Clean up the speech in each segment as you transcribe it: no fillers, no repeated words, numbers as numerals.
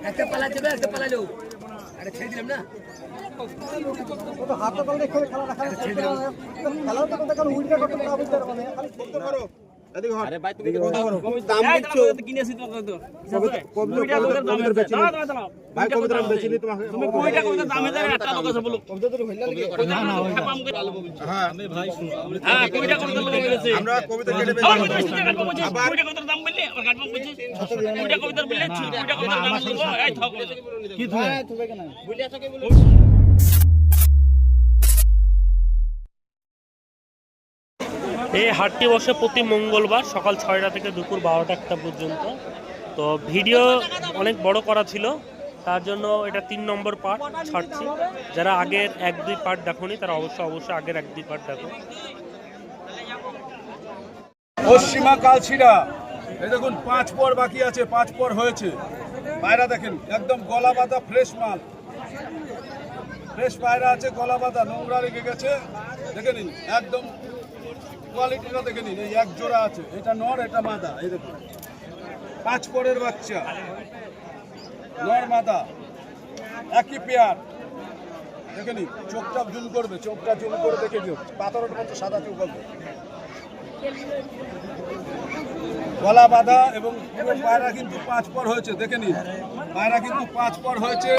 একটা পালা যাবে, একটা পালা লো। আরে ছেড়ে দিলাম না। হাতে বল দেখে খেলা রাখা খেলাও তো কথা কারণ উইকেট করতে না বুঝতে পারবে না খালি করতে করো আরে ভাই তুমি কথা করো কম দাম দিচ্ছো কিনেছি তো কবিতা দাম বেচি ভাই কবিতা দাম বেচি তোমাকে তুমি কয়টা কবিতা দামে দেন একটা লোক আছে বলো কবিতা তো হইলা না না হ্যাঁ আমি ভাই শুনো হ্যাঁ কবিতা কবিতা লোক বলেছে আমরা কবিতা কেটে বেচি আবার কবিতা কবিতার দাম বললে আর কাটবো বলছি কবিতা কবিতার বললে কবিতা কবিতার দাম বলবো এই থাক কি তুমি কেন বলি আছে কে বলো এই হাটটি বসে প্রতি মঙ্গলবার সকাল 6টা থেকে দুপুর 12টা একটা পর্যন্ত। তো ভিডিও অনেক বড় করা ছিল, তার জন্য এটা 3 নম্বর পার্ট ছাড়ছি। যারা আগের 1-2 পার্ট দেখোনি তারা অবশ্যই আগের 1-2 পার্ট দেখো। পশ্চিমা কালছিড়া এই দেখুন 5 পর বাকি আছে, 5 পর হয়েছে। পায়রা দেখেন একদম গলা বাঁধা ফ্রেশ মাল, ফ্রেশ পায়রা আছে, গলা বাঁধা, নোংরা লেগে গেছে। দেখে নিন একদম কোয়ালিটিটা দেখে নিন। এই এক জোড়া আছে, এটা নর এটা মাদা। এই দেখুন 5 পরের বাচ্চা, নর মাদা একই পেয়ার। দেখে নিন চোখটা জুম করবে, চোখটা জুম করে দেখে নিন, পাথরের মতো সাদা চোখ হবে, গলা বাঁধা এবং পুরো পায়রা কিন্তু 5 পর হয়েছে। দেখে নিন পায়রা কিন্তু 5 পর হয়েছে,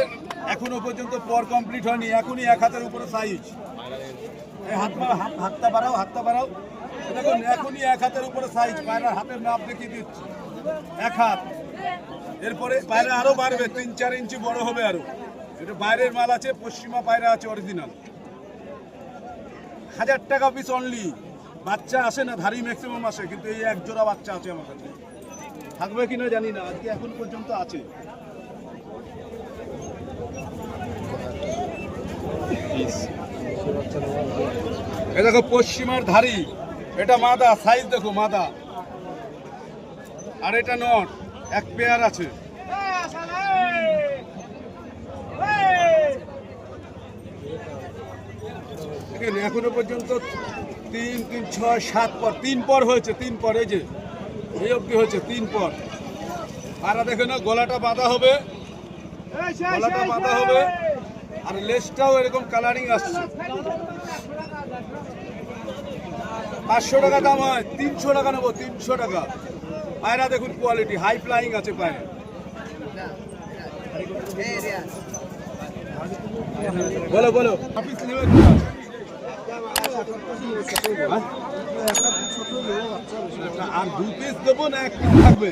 এখনো পর্যন্ত পর কমপ্লিট হয়নি। এখনই 1 হাতের উপরে সাইজ। এই হাতটা বাড়াও, হাতটা বাড়াও। দেখুন এখনই 1 হাতের উপরে সাইজ। পায়রার হাতের মাপ দেখিয়ে দিচ্ছি, 1 হাত। এরপরে পায়রা আরো বাড়বে, 3-4 ইঞ্চি বড় হবে আরো। এটা বাইরের মাল আছে, পশ্চিমা পায়রা আছে অরিজিনাল। 1000 টাকা পিস অনলি। বাচ্চা আসে না, ধারি ম্যাক্সিমাম আসে, কিন্তু এই এক জোড়া বাচ্চা আছে আমার কাছে। থাকবে কিনা জানি না, আজকে এখন পর্যন্ত আছে। এ দেখো পশ্চিমার ধারি, এটা মাদা, সাইজ দেখো মাদা। আর এটা নট, এক পেয়ার আছে। এখনো পর্যন্ত 3, 3, 6, 7 পর, 3 পর হয়েছে, 3 পর। এই যে এই অবধি হয়েছে 3 পর। আর দেখে না গলাটা বাঁধা হবে, গলাটা বাঁধা হবে, আর লেজটাও এরকম কালারিং আসছে। 500 টাকা দাম হয়, 300 টাকা নেবো, 300 টাকা। পায়রা দেখুন কোয়ালিটি, হাই ফ্লাইং আছে পায়রা। বলো বলো অফিস নেবে আর 2 পিস দেবো না 1 পিস থাকবে?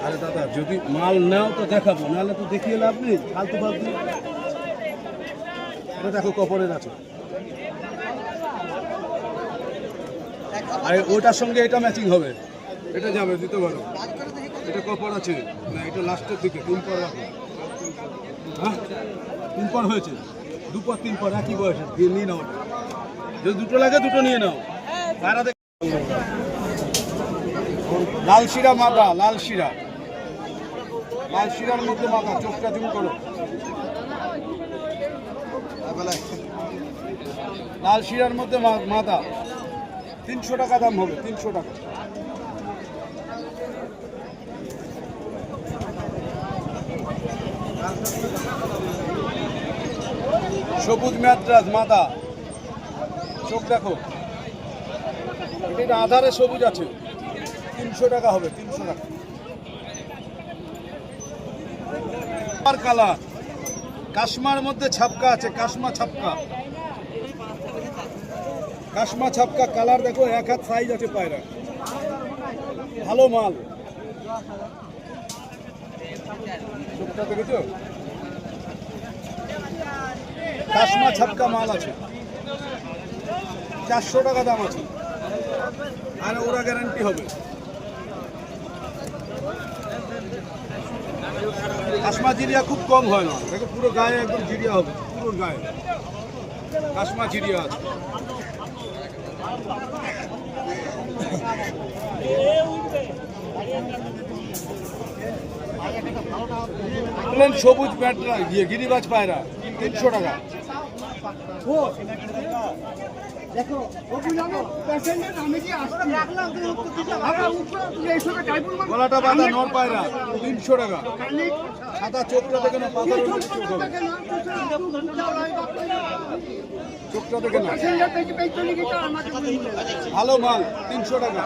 আরে দাদা যদি মাল নাও তো দেখাবো, নাহলে তো দেখিয়ে লাভ নেই, ফালতু ফালতু। এটা দেখো কপরের আছে, আর ওটার সঙ্গে এটা ম্যাচিং হবে, এটা যাবে, দিতে পারো। এটা কপর আছে না, এটা লাস্টের দিকে 3 পর রাখো। হ্যাঁ 3 পর হয়েছে, 2 পর 3 পর একই বয়সে, নিয়ে নাও। যদি দুটো লাগে দুটো নিয়ে নাও। লাল শিরা মাদা, লাল শিরা, লাল শিরার মধ্যে মাদা। চোখটা জুম করো, লাল শিরার মধ্যে মাদা। 300 টাকা দাম হবে, 300 টাকা। সবুজ ম্যাদ্রাস মাদা, চোখ দেখো, এটা আধারে সবুজ আছে। 300 টাকা হবে, 300 টাকা। কালার কাশমার মধ্যে ছাপকা আছে, কাশমা ছাপকা, কাশমা ছাপকা কালার দেখো, 1 হাত সাইজ আছে পায়রা, ভালো মাল। চোখটা দেখেছো, কাশমা ছাপকা মাল আছে। 400 টাকা দাম আছে, আর ওরা গ্যারান্টি হবে। কাশমা জিরিয়া খুব কম হয় না, দেখো পুরো গায়ে একদম জিরিয়া হবে, পুরো গায়ে কাশমা জিরিয়া আছে। সবুজ ব্যাটরা গিরিবাজ পায়রা 300 টাকা। দেখো পেশেন্টের আমি কি আসতে রাখলাম গলাটা বাঁধা নর পায়রা 300 টাকা। সাদা চোখটা দেখে না, পাথরের মতো চোখ হবে। চোখটা দেখে না, ভালো মাল 300 টাকা।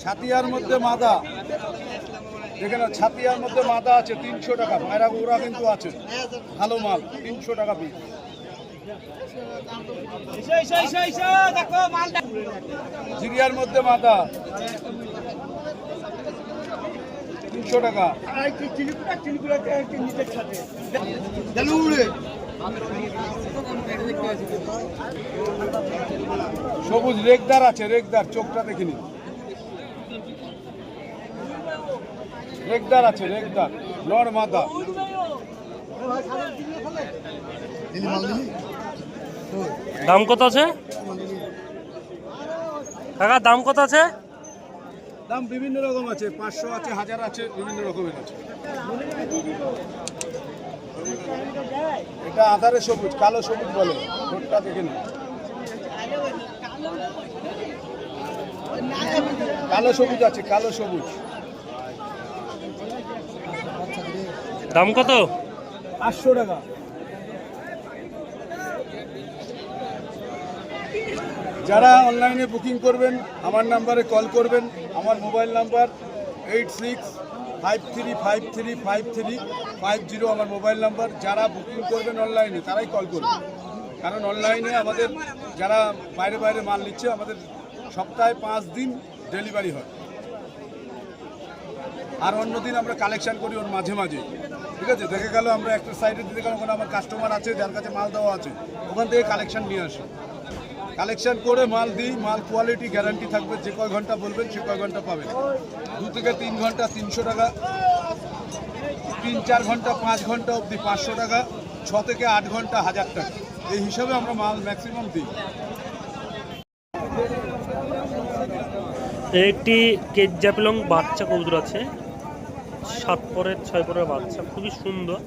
ছাতিয়ার মধ্যে মাদা দেখে না, ছাতিয়ার মধ্যে মাদা আছে 300 টাকা। পায়রা গুড়া কিন্তু আছে, ভালো মাল 300 টাকা পিস। জিরিয়ার মধ্যে মাদা 300 টাকা। সবুজ রেগদার আছে, রেগদার চোখটা দেখিনি। রেগদার আছে, রেগদার নর মাদা। দাম কত আছে কাকা? দাম কত আছে? দাম বিভিন্ন রকম আছে, 500 আছে, 1000 আছে, বিভিন্ন রকমের আছে। এটা আধারে সবুজ, কালো সবুজ বলে, ঠোঁটটা দেখে না। কালো সবুজ আছে, কালো সবুজ। দাম কত? 800 টাকা। যারা অনলাইনে বুকিং করবেন আমার নাম্বারে কল করবেন। আমার মোবাইল নাম্বার 8653535350 আমার মোবাইল নাম্বার। যারা বুকিং করবেন অনলাইনে তারাই কল করবেন, কারণ অনলাইনে আমাদের যারা বাইরে বাইরে মাল নিচ্ছে, আমাদের সপ্তাহে 5 দিন ডেলিভারি হয়। আর অন্যদিন আমরা কালেকশন করি ওর মাঝে মাঝে, ঠিক আছে। দেখে গেল আমরা একটা সাইডে দিতে গেলাম, ওখানে আমার কাস্টমার আছে যার কাছে মাল দেওয়া আছে, ওখান থেকে কালেকশন নিয়ে আসি। কালেকশন করে মাল দিই, মাল কোয়ালিটি গ্যারান্টি থাকবে। যে কয় ঘন্টা বলবেন সে কয় ঘন্টা পাবেন। 2 থেকে 3 ঘন্টা 300 টাকা, 3-4 ঘন্টা 5 ঘন্টা অবধি 500 টাকা, 6 থেকে 8 ঘন্টা 1000 টাকা। এই হিসাবে আমরা মাল ম্যাক্সিমাম দিই। একটি কেজ জাপিলং বাচ্চা কবুতর আছে, 7 পরের 6 পরের বাচ্চা, খুবই সুন্দর।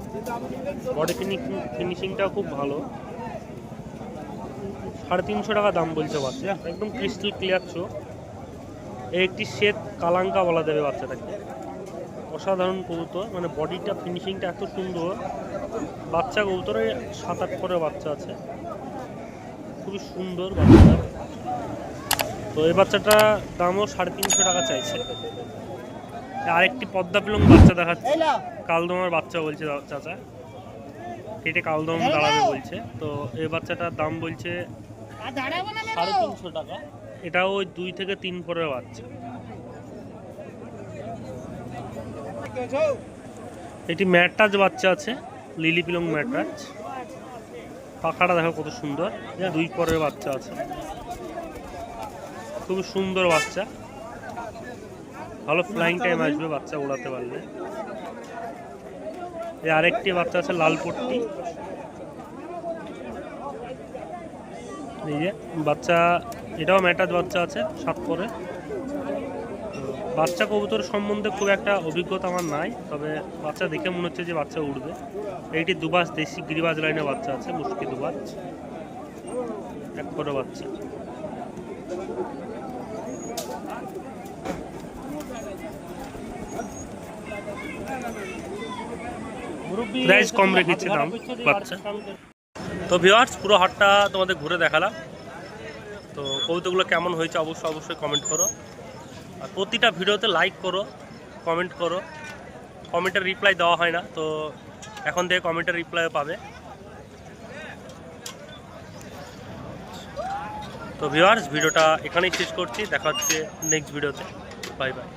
বডি ফিনিশিংটাও খুব ভালো। 350 টাকা দাম বলছে বাচ্চা, একদম ক্রিস্টাল ক্লিয়ার চোখ। একটি শ্বেত কালাঙ্কা বলা যাবে বাচ্চাটাকে। অসাধারণ কবুতর, মানে বডিটা ফিনিশিংটা এত সুন্দর। বাচ্চা কবুতরে 7-8 পরের বাচ্চা আছে, খুবই সুন্দর বাচ্চা। তো এই বাচ্চাটা দামও 350 টাকা চাইছে। আরেকটি পদ্মা পিলং বাচ্চা দেখাচ্ছে, কালদমার বাচ্চা বলছে চাচা, কেটে কালদম দাঁড়াবে বলছে। তো এই বাচ্চাটার দাম বলছে 350 টাকা। এটাও ওই 2 থেকে 3 পরের বাচ্চা। এটি ম্যাট্রাজ বাচ্চা আছে, লিলি পিলং ম্যাট্রাজ। পাখাটা দেখো কত সুন্দর, 2 পরের বাচ্চা আছে, খুব সুন্দর বাচ্চা। ভালো ফ্লাইং টাইম আসবে বাচ্চা উড়াতে পারলে। এই আরেকটি বাচ্চা আছে লাল পট্টি, এই যে বাচ্চা, এটাও ম্যাটাজ বাচ্চা আছে 7 পরে। বাচ্চা কবুতর সম্বন্ধে খুব একটা অভিজ্ঞতা আমার নাই, তবে বাচ্চা দেখে মনে হচ্ছে যে বাচ্চা উড়বে। এইটি দুবাস দেশি গিরিবাজ লাইনের বাচ্চা আছে, মুশকি দুবাস, 1 পরে বাচ্চা। প্রাইস কম রেখেছি দাম বাচ্চা। তো ভিউয়ার্স, পুরো হাটটা তোমাদের ঘুরে দেখালাম। তো কবুতরগুলো কেমন হয়েছে অবশ্যই কমেন্ট করো। আর প্রতিটা ভিডিওতে লাইক করো, কমেন্ট করো। কমেন্টের রিপ্লাই দেওয়া হয় না, তো এখন থেকে কমেন্টের রিপ্লাইও পাবে। তো ভিউয়ার্স, ভিডিওটা এখানেই শেষ করছি, দেখা হচ্ছে নেক্সট ভিডিওতে। Bye bye.